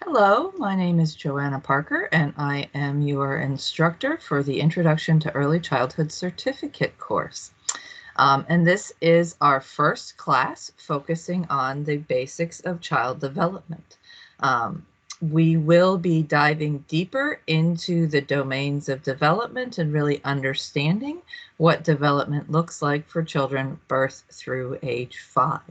Hello, my name is Joanna Parker, and I am your instructor for the Introduction to Early Childhood Certificate course. And this is our first class focusing on the basics of child development. We will be diving deeper into the domains of development and really understanding what development looks like for children birth through age 5.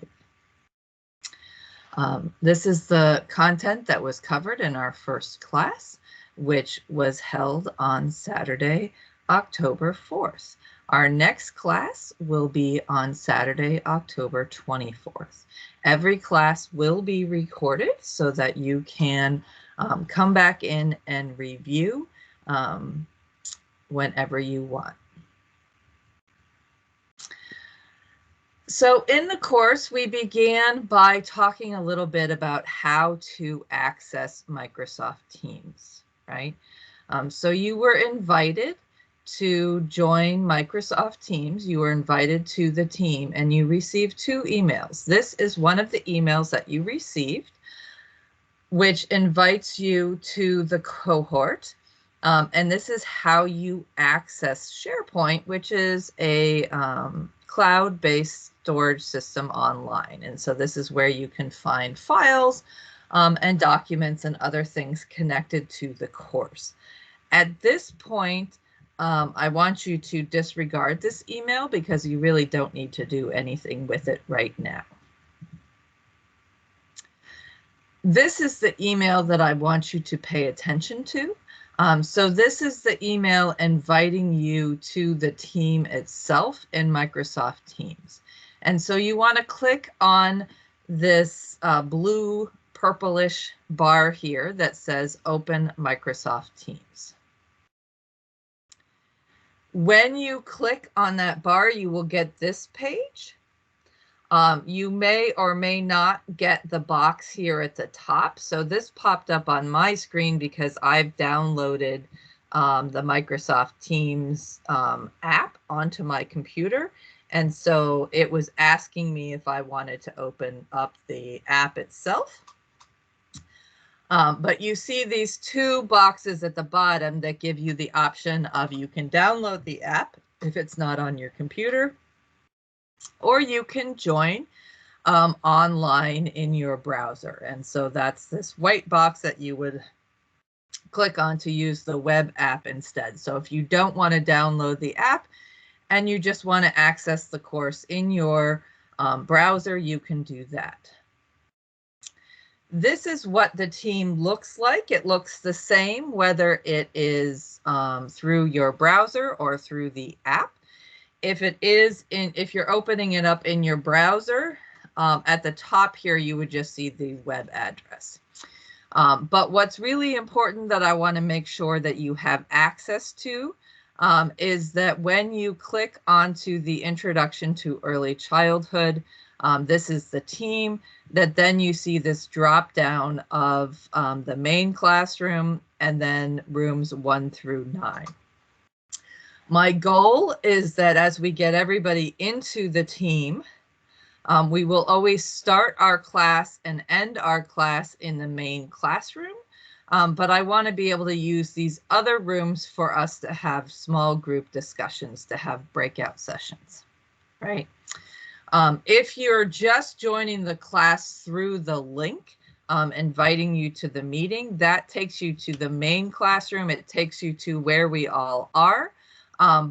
This is the content that was covered in our first class, which was held on Saturday, October 4th. Our next class will be on Saturday, October 24th. Every class will be recorded so that you can come back in and review whenever you want. So in the course, we began by talking a little bit about how to access Microsoft Teams, right? So you were invited to join Microsoft Teams. You were invited to the team and you received 2 emails. This is one of the emails that you received, which invites you to the cohort. And this is how you access SharePoint, which is a cloud-based storage system online. And so this is where you can find files and documents and other things connected to the course. At this point, I want you to disregard this email because you really don't need to do anything with it right now. This is the email that I want you to pay attention to. So this is the email inviting you to the team itself in Microsoft Teams. And so you want to click on this blue purplish bar here that says Open Microsoft Teams. When you click on that bar, you will get this page. You may or may not get the box here at the top. So this popped up on my screen because I've downloaded the Microsoft Teams app onto my computer. And so it was asking me if I wanted to open up the app itself. But you see these 2 boxes at the bottom that give you the option of you can download the app if it's not on your computer, or you can join online in your browser. And so that's this white box that you would click on to use the web app instead. So if you don't want to download the app and you just want to access the course in your browser, you can do that. This is what the team looks like. It looks the same whether it is through your browser or through the app. If you're opening it up in your browser, at the top here, you would just see the web address. But what's really important that I want to make sure that you have access to is that when you click onto the Introduction to Early Childhood, this is the team, that then you see this drop down of the main classroom and then rooms 1 through 9. My goal is that as we get everybody into the team, we will always start our class and end our class in the main classroom, but I want to be able to use these other rooms for us to have small group discussions, to have breakout sessions, right? If you're just joining the class through the link, inviting you to the meeting, that takes you to the main classroom. It takes you to where we all are.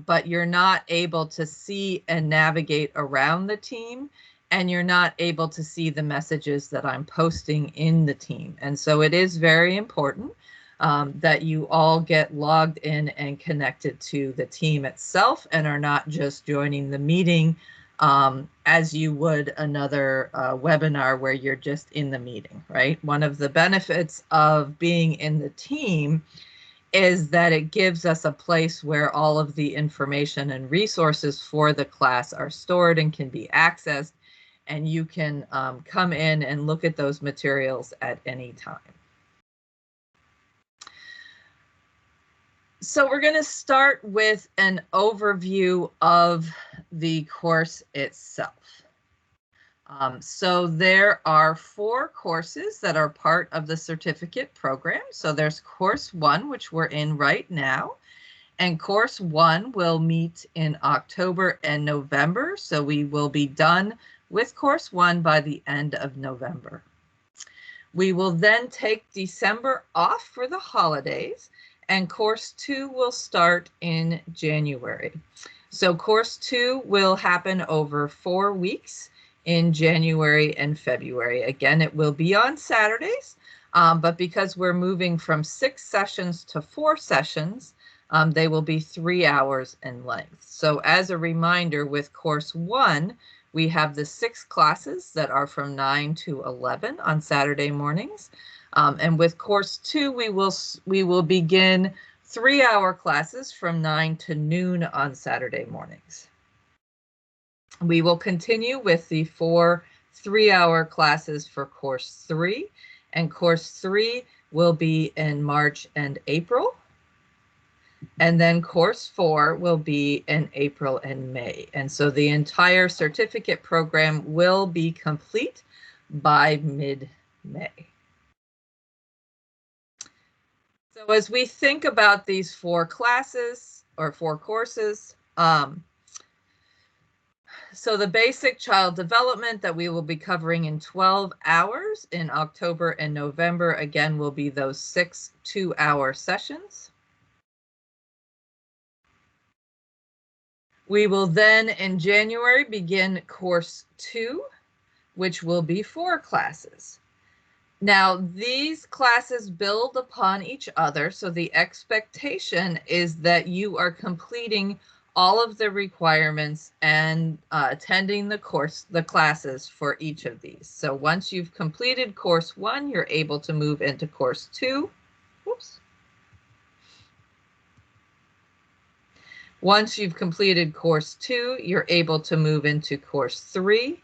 But you're not able to see and navigate around the team, and you're not able to see the messages that I'm posting in the team. And so it is very important that you all get logged in and connected to the team itself and are not just joining the meeting as you would another webinar where you're just in the meeting, right? One of the benefits of being in the team is that it gives us a place where all of the information and resources for the class are stored and can be accessed, and you can come in and look at those materials at any time. So we're going to start with an overview of the course itself. So there are 4 courses that are part of the certificate program. So there's course 1, which we're in right now. And course 1 will meet in October and November. So we will be done with course 1 by the end of November. We will then take December off for the holidays, and course 2 will start in January. So course 2 will happen over 4 weeks in January and February. Again, it will be on Saturdays, but because we're moving from 6 sessions to 4 sessions, they will be 3 hours in length. So as a reminder, with course 1, we have the 6 classes that are from 9 to 11 on Saturday mornings. And with course 2, we will begin 3-hour classes from 9 to noon on Saturday mornings. We will continue with the 4 3-hour classes for course 3, and course 3 will be in March and April. And then course 4 will be in April and May. And so the entire certificate program will be complete by mid-May. So as we think about these 4 classes or 4 courses, so the basic child development that we will be covering in 12 hours in October and November, again, will be those 6 2-hour sessions. We will then in January begin course 2, which will be 4 classes. Now, these classes build upon each other, so the expectation is that you are completing all of the requirements and attending the classes for each of these. So once you've completed course 1, you're able to move into course 2. Whoops. Once you've completed course 2, you're able to move into course 3.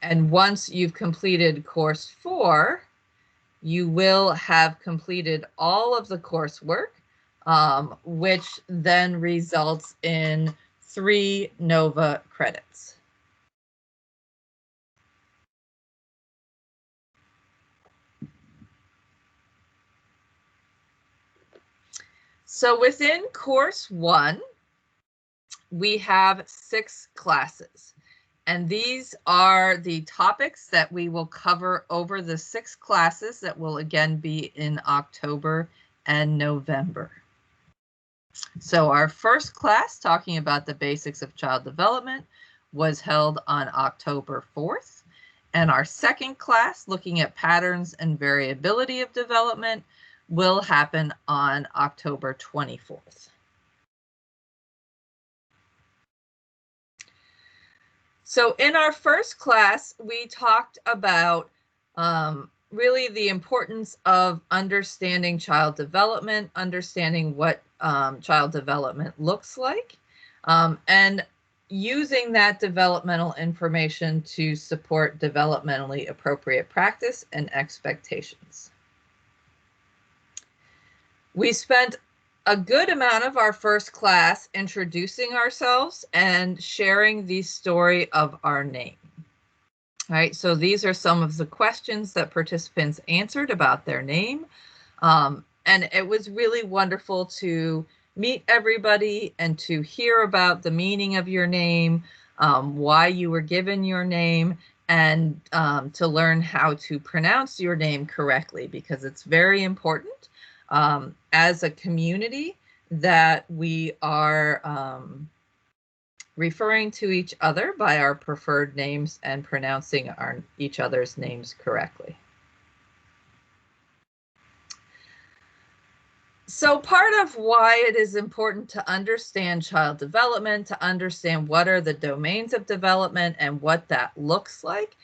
And once you've completed course 4, you will have completed all of the coursework, which then results in 3 NOVA credits. So within course 1, we have 6 classes. And these are the topics that we will cover over the 6 classes that will again be in October and November. So our first class, talking about the basics of child development, was held on October 4th. And our second class, looking at patterns and variability of development, will happen on October 24th. So in our first class, we talked about really the importance of understanding child development, understanding what child development looks like, and using that developmental information to support developmentally appropriate practice and expectations. We spent a good amount of our first class introducing ourselves and sharing the story of our name. All right, so these are some of the questions that participants answered about their name. And it was really wonderful to meet everybody and to hear about the meaning of your name, why you were given your name, and to learn how to pronounce your name correctly, because it's very important as a community that we are referring to each other by our preferred names and pronouncing each other's names correctly. So part of why it is important to understand child development, to understand what are the domains of development and what that looks like,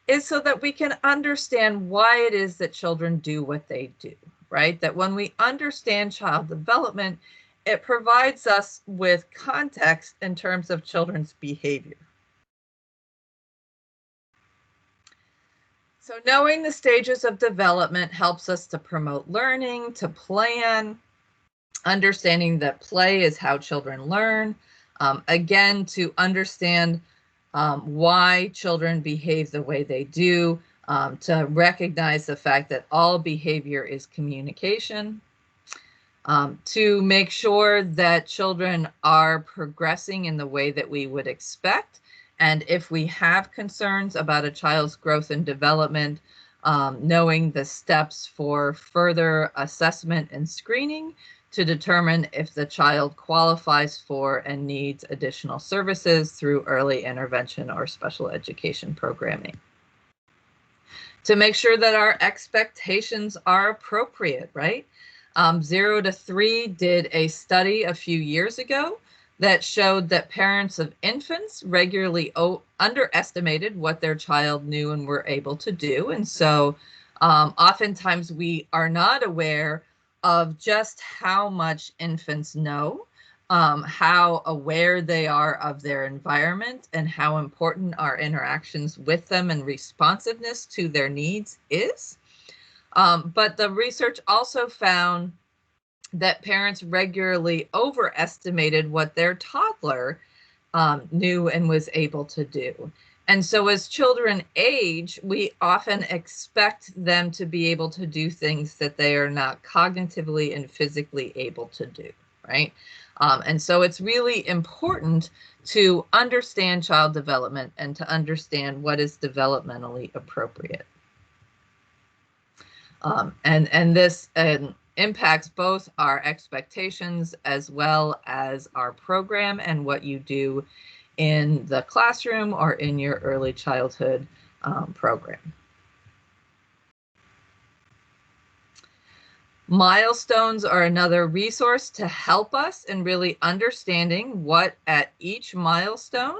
is so that we can understand why it is that children do what they do, right? That when we understand child development, it provides us with context in terms of children's behavior. So knowing the stages of development helps us to promote learning, to plan, understanding that play is how children learn, Again, to understand why children behave the way they do, to recognize the fact that all behavior is communication, to make sure that children are progressing in the way that we would expect. And if we have concerns about a child's growth and development, knowing the steps for further assessment and screening to determine if the child qualifies for and needs additional services through early intervention or special education programming. To make sure that our expectations are appropriate, right? 0 to 3 did a study a few years ago that showed that parents of infants regularly underestimated what their child knew and were able to do. And so oftentimes we are not aware of just how much infants know, how aware they are of their environment, and how important our interactions with them and responsiveness to their needs is. But the research also found that parents regularly overestimated what their toddler knew and was able to do. And so as children age, we often expect them to be able to do things that they are not cognitively and physically able to do, right? And so it's really important to understand child development and to understand what is developmentally appropriate. And this impacts both our expectations as well as our program and what you do in the classroom or in your early childhood program. Milestones are another resource to help us in really understanding what at each milestone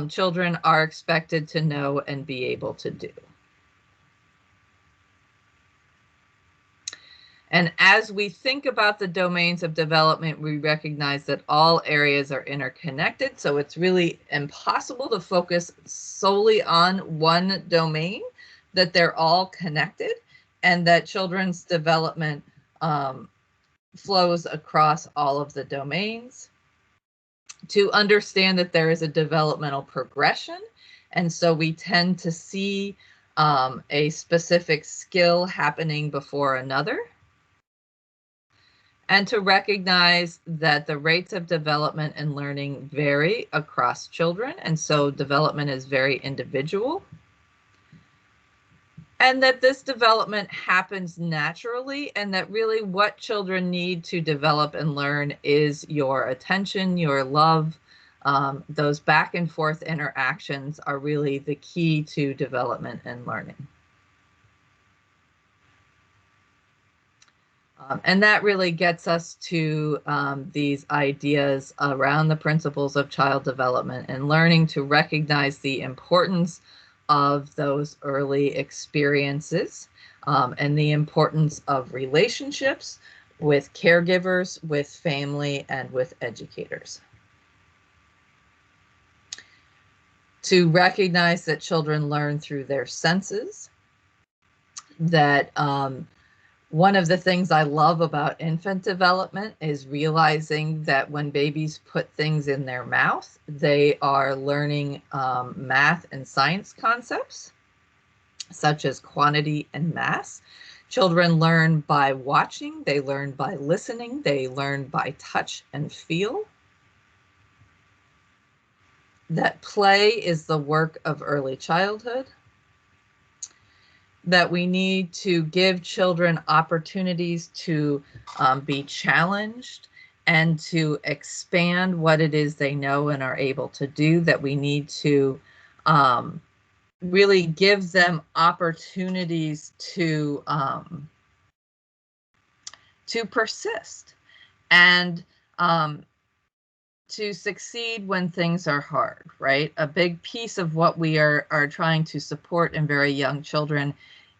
children are expected to know and be able to do. And as we think about the domains of development, we recognize that all areas are interconnected. So it's really impossible to focus solely on one domain, that they're all connected, and that children's development flows across all of the domains. To understand that there is a developmental progression. And so we tend to see a specific skill happening before another. And to recognize that the rates of development and learning vary across children, and so development is very individual. And that this development happens naturally, and that really what children need to develop and learn is your attention, your love. Those back and forth interactions are really the key to development and learning. And that really gets us to these ideas around the principles of child development and learning to recognize the importance of those early experiences and the importance of relationships with caregivers, with family, and with educators. To recognize that children learn through their senses, that one of the things I love about infant development is realizing that when babies put things in their mouth, they are learning math and science concepts, such as quantity and mass. Children learn by watching, they learn by listening, they learn by touch and feel. That play is the work of early childhood. That we need to give children opportunities to be challenged and to expand what it is they know and are able to do, that we need to really give them opportunities to persist and to succeed when things are hard, right? A big piece of what we are trying to support in very young children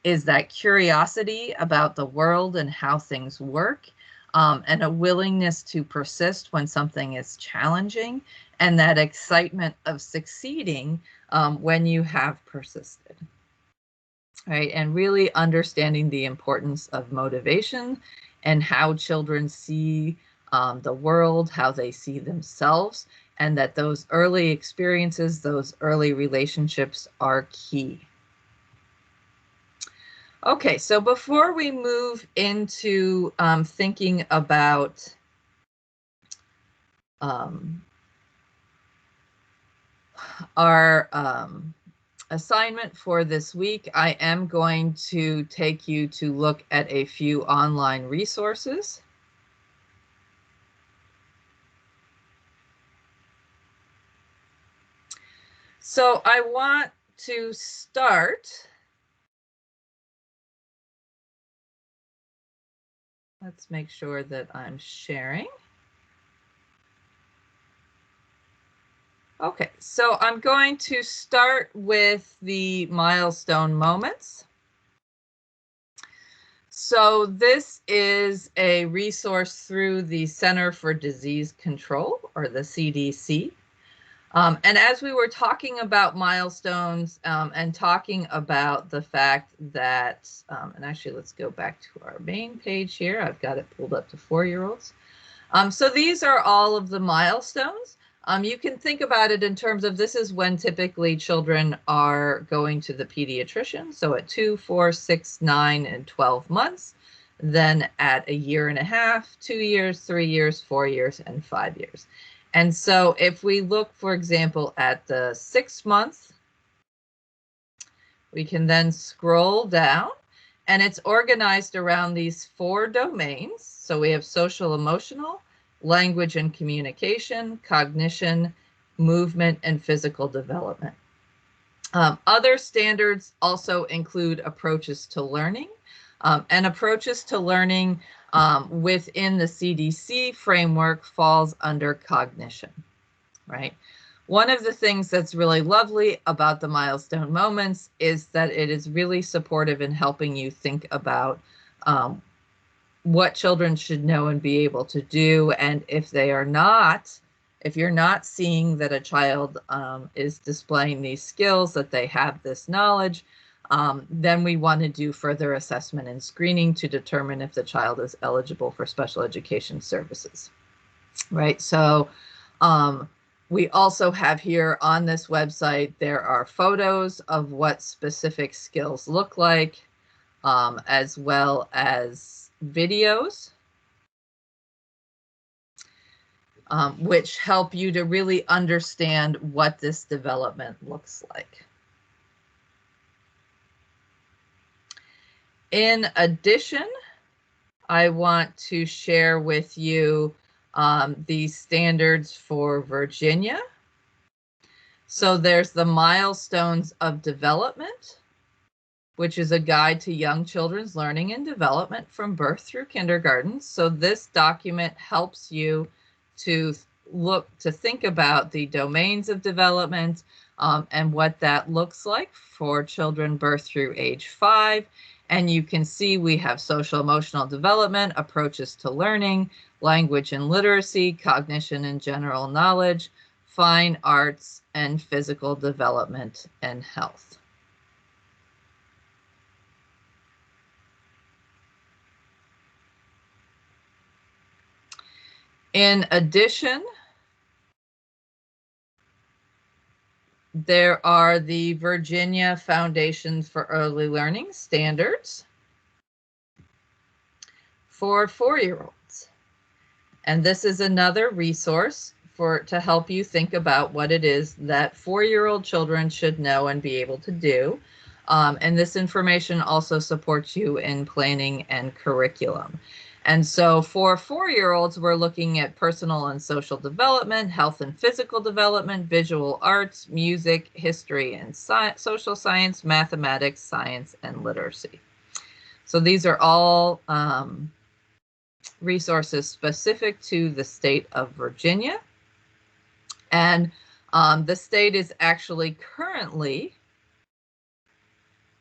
is that curiosity about the world and how things work, and a willingness to persist when something is challenging, and that excitement of succeeding when you have persisted, right? And really understanding the importance of motivation and how children see the world, how they see themselves, and that those early experiences, those early relationships are key. Okay, so before we move into thinking about our assignment for this week, I am going to take you to look at a few online resources. So I want to start. Let's make sure that I'm sharing. Okay, so I'm going to start with the milestone moments. So this is a resource through the Center for Disease Control, or the CDC. And as we were talking about milestones and talking about the fact that, and actually let's go back to our main page here. I've got it pulled up to 4-year-olds. So these are all of the milestones. You can think about it in terms of this is when typically children are going to the pediatrician. So at 2, 4, 6, 9, and 12 months. Then at 1.5 years, 2 years, 3 years, 4 years, and 5 years. And so if we look, for example, at the 6 month, we can then scroll down, and it's organized around these 4 domains. So we have social emotional, language and communication, cognition, movement, and physical development. Other standards also include approaches to learning, and approaches to learning within the CDC framework falls under cognition, right? One of the things that's really lovely about the milestone moments is that it is really supportive in helping you think about what children should know and be able to do. And if they are not, if you're not seeing that a child is displaying these skills, that they have this knowledge, then we want to do further assessment and screening to determine if the child is eligible for special education services, right? So we also have here on this website, there are photos of what specific skills look like, as well as videos, which help you to really understand what this development looks like. In addition, I want to share with you the standards for Virginia. So there's the Milestones of Development, which is a guide to young children's learning and development from birth through kindergarten. So this document helps you to think about the domains of development and what that looks like for children birth through age 5. And you can see we have social emotional development, approaches to learning, language and literacy, cognition and general knowledge, fine arts, and physical development and health. In addition, there are the Virginia Foundation for Early Learning standards for 4-year-olds. And this is another resource to help you think about what it is that 4-year-old children should know and be able to do. And this information also supports you in planning and curriculum. And so for 4-year-olds, we're looking at personal and social development, health and physical development, visual arts, music, history and social science, mathematics, science, and literacy. So these are all resources specific to the state of Virginia. And the state is actually currently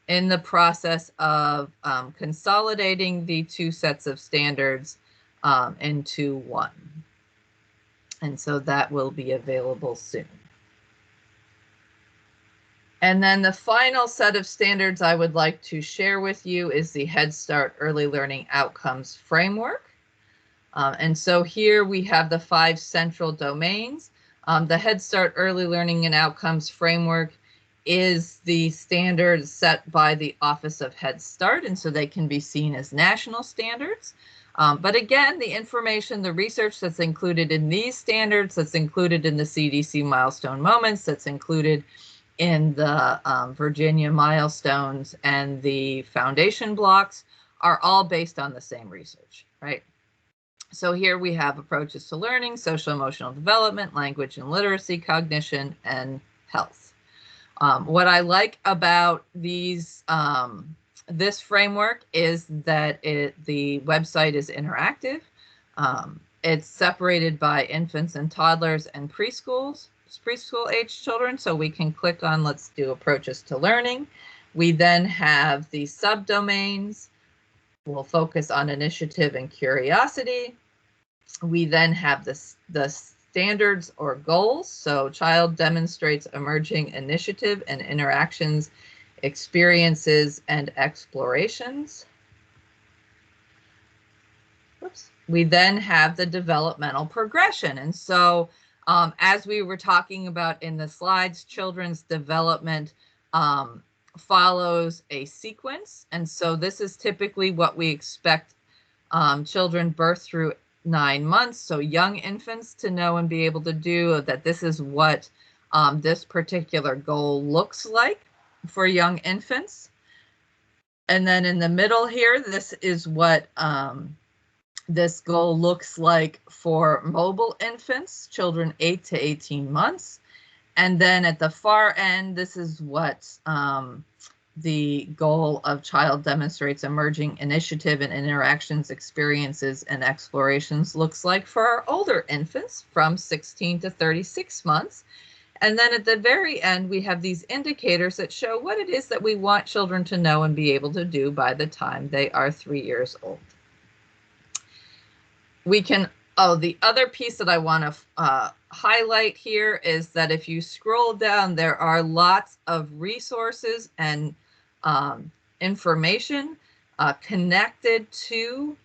in the process of consolidating the 2 sets of standards into one. And so that will be available soon. And then the final set of standards I would like to share with you is the Head Start Early Learning Outcomes Framework. And so here we have the 5 central domains. The Head Start Early Learning and Outcomes Framework is the standard set by the Office of Head Start, and so they can be seen as national standards. But again, the information, the research that's included in these standards, that's included in the CDC milestone moments, that's included in the Virginia milestones and the foundation blocks are all based on the same research, right? So here we have approaches to learning, social emotional development, language and literacy, cognition, and health. What I like about these this framework is that the website is interactive. It's separated by infants and toddlers and preschool age children. So we can click on, let's do approaches to learning. We then have the subdomains. We'll focus on initiative and curiosity. We then have the standards or goals. So child demonstrates emerging initiative and interactions, experiences, and explorations. Oops. We then have the developmental progression. And so as we were talking about in the slides, children's development follows a sequence. And so this is typically what we expect children birth through 9 months, so young infants, to know and be able to do, that this is what this particular goal looks like for young infants. And then in the middle here, this is what this goal looks like for mobile infants, children 8 to 18 months. And then at the far end, this is what the goal of child demonstrates emerging initiative and interactions, experiences, and explorations looks like for our older infants from 16 to 36 months. And then at the very end, we have these indicators that show what it is that we want children to know and be able to do by the time they are 3 years old. We can, the other piece that I want to highlight here is that if you scroll down, there are lots of resources and information connected to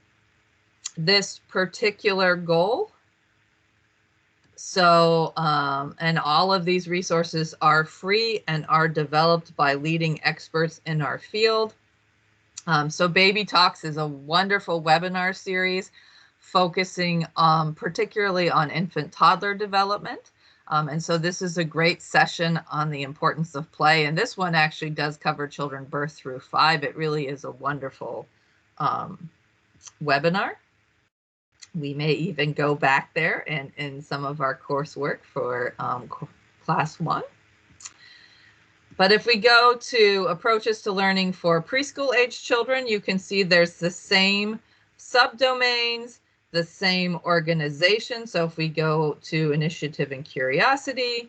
this particular goal. So, and all of these resources are free and are developed by leading experts in our field. So Baby Talks is a wonderful webinar series focusing particularly on infant toddler development. And so this is a great session on the importance of play. And this one actually does cover children birth through 5. It really is a wonderful webinar. We may even go back there in some of our coursework for class 1. But if we go to approaches to learning for preschool age children, you can see there's the same subdomains, the same organization. So if we go to initiative and curiosity,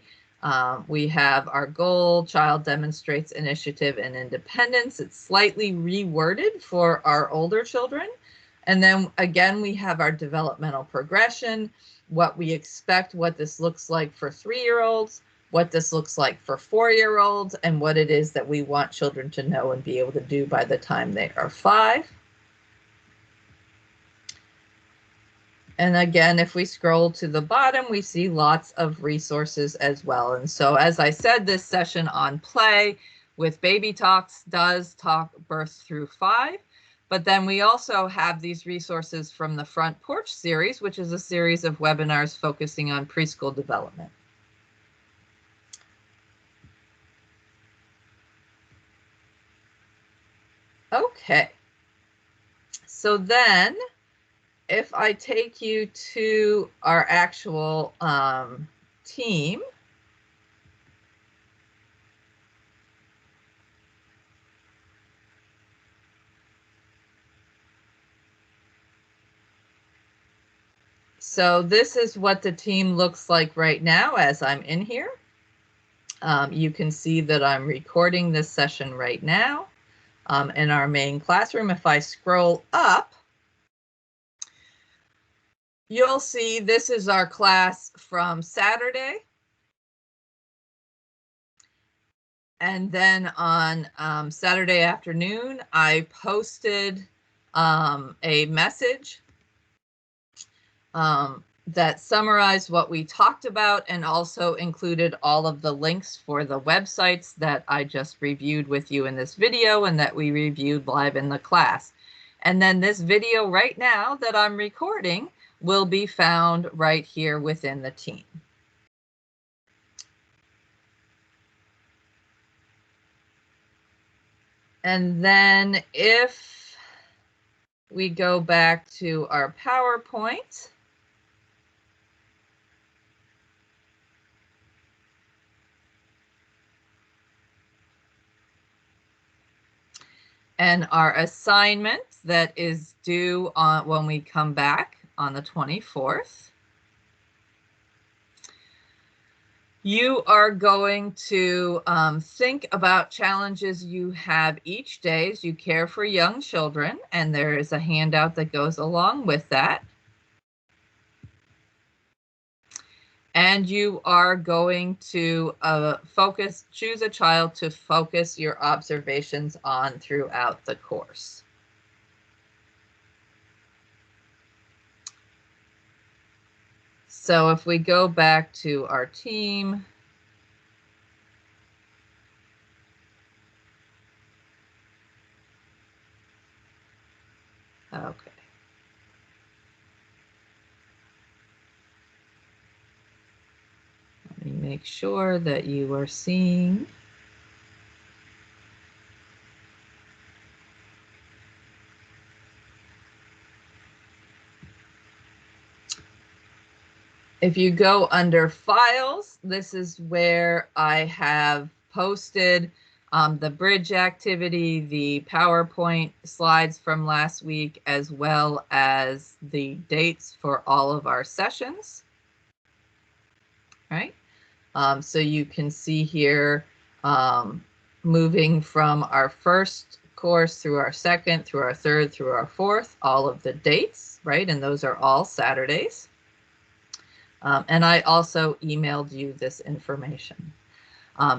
we have our goal, child demonstrates initiative and independence. It's slightly reworded for our older children. And then again, we have our developmental progression, what we expect, what this looks like for 3-year-olds, what this looks like for 4-year-olds, and what it is that we want children to know and be able to do by the time they are 5. And again, if we scroll to the bottom, we see lots of resources as well. And so, as I said, this session on play with Baby Talks does talk birth through 5. But then we also have these resources from the Front Porch series, which is a series of webinars focusing on preschool development. Okay. So then, if I take you to our actual team, so this is what the team looks like right now as I'm in here. You can see that I'm recording this session right now in our main classroom. If I scroll up, you'll see this is our class from Saturday. And then on Saturday afternoon, I posted a message that summarized what we talked about and also included all of the links for the websites that I just reviewed with you in this video and that we reviewed live in the class. And then this video right now that I'm recording will be found right here within the team. And then if we go back to our PowerPoint, and our assignment that is due on when we come back on the 24th, you are going to think about challenges you have each day as you care for young children, and there is a handout that goes along with that. And you are going to choose a child to focus your observations on throughout the course. So if we go back to our team, okay. Let me make sure that you are seeing. If you go under files, this is where I have posted the bridge activity, the PowerPoint slides from last week, as well as the dates for all of our sessions. Right? So you can see here, moving from our first course through our second, through our third, through our fourth, all of the dates, right? And those are all Saturdays. And I also emailed you this information.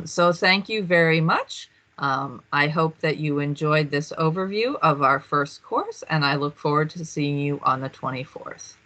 So thank you very much. I hope that you enjoyed this overview of our first course, and I look forward to seeing you on the 24th.